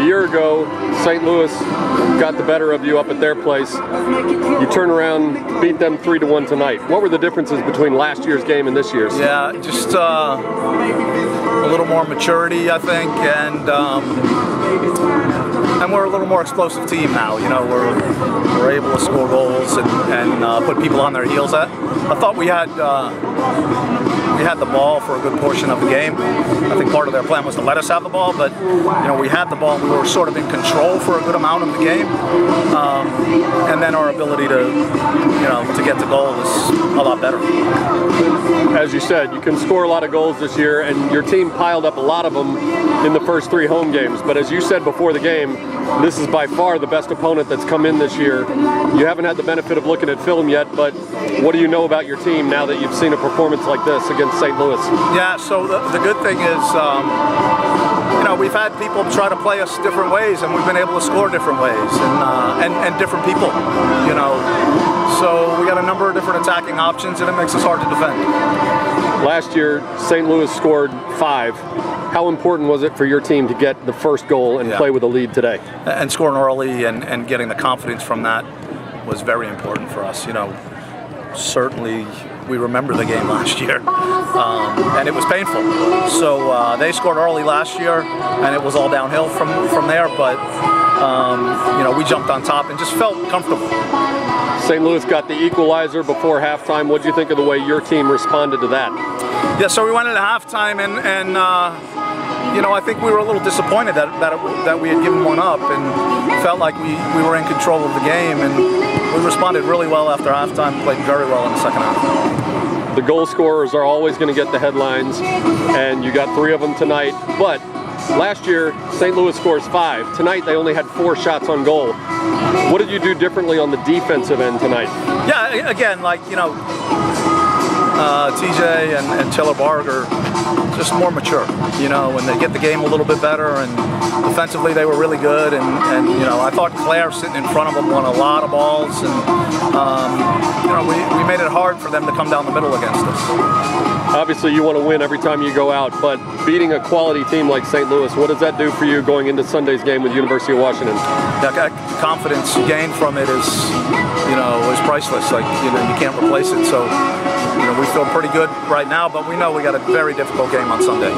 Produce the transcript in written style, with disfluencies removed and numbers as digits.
year ago, St. Louis got the better of you up at their place. You turn around, beat them 3-1 tonight. What were the differences between last year's game and this year's? Yeah, just a little more maturity, I think, and we're a little more explosive team now. You know, we're able to score goals and put people on their heels. I thought we had the ball for a good portion of the game. I think part of their plan was to let us have the ball, but you know, we had the ball and we were sort of in control for a good amount of the game. And then our ability to get the goal is a lot better. As you said, you can score a lot of goals this year, and your team piled up a lot of them in the first 3 home games. But as you said before the game, this is by far the best opponent that's come in this year. You haven't had the benefit of looking at film yet, but what do you know about your team now that you've seen a performance like this against St. Louis? Yeah, so the good thing is, we've had people try to play us different ways, and we've been able to score different ways, and different people, So we got a number of different attacking options, and it makes us hard to defend. Last year, St. Louis scored 5. How important was it for your team to get the first goal and play with a lead today? And scoring early and getting the confidence from that was very important for us. Certainly we remember the game last year, and it was painful. So they scored early last year, and it was all downhill from there. But we jumped on top and just felt comfortable. St. Louis got the equalizer before halftime. What do you think of the way your team responded to that? Yeah, so we went into halftime, and I think we were a little disappointed that we had given one up, and felt like we were in control of the game, and we responded really well after halftime, played very well in the second half. The goal scorers are always going to get the headlines, and you got 3 of them tonight, but last year, St. Louis scores 5. Tonight, they only had 4 shots on goal. What did you do differently on the defensive end tonight? Yeah, again, TJ and Taylor Barger, just more mature, when they get the game a little bit better, and defensively they were really good, and I thought Claire sitting in front of them won a lot of balls, and we made it hard for them to come down the middle against us. Obviously you want to win every time you go out, but beating a quality team like St. Louis, what does that do for you going into Sunday's game with University of Washington? Yeah, confidence gained from it is priceless. You can't replace it. So we feel pretty good right now, but we know we got a very difficult game on Sunday.